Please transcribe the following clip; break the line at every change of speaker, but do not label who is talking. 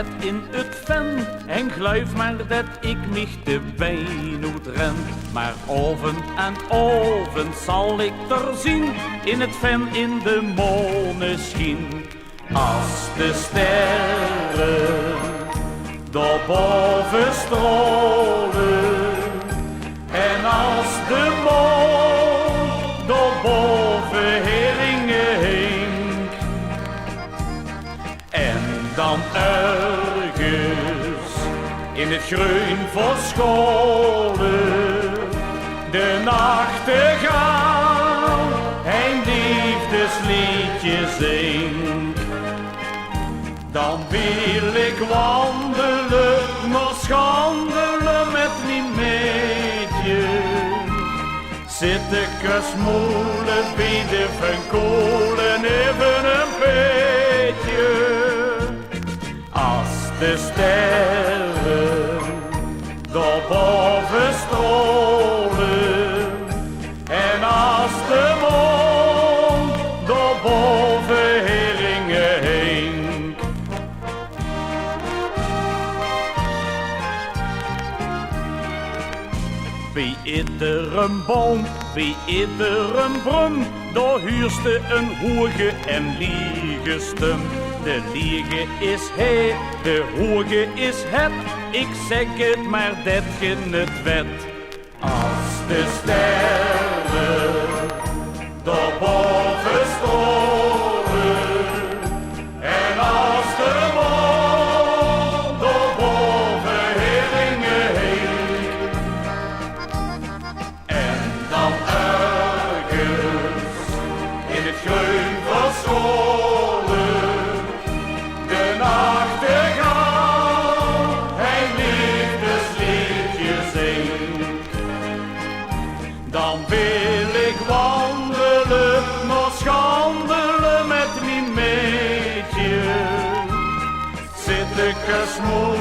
het in het ven en gluif maar dat ik mich de been ren. Maar oven en oven zal ik er zien, in het ven in de moneschijn. Als de sterren daarboven stralen en als de maan daarboven heringen hing. En dan ergens in het groen verscholen de nachtegaal een liefdesliedje zingt. Dan wil ik wandelen, nog schandelen met mijn meidje. Zitten kasmoelen, bieden van kolen, even een beetje. Als de sterren daarboven stralen en als de maan daarboven heringen heen. Bij iedere boom, bij iedere bron, daar huurste een hoge en liege stem. De liege is hij, de hoge is het, ik zeg het maar dat je het weet. Als de sterren daarboven stralen en als de maan daarboven heringen heen. En dan ergens in het groen verscholen de nachtegaal een liefdesliedje zingt. Dan wil ik wandelen, nog schandelen met mijn meidje. Zitten kasmoelen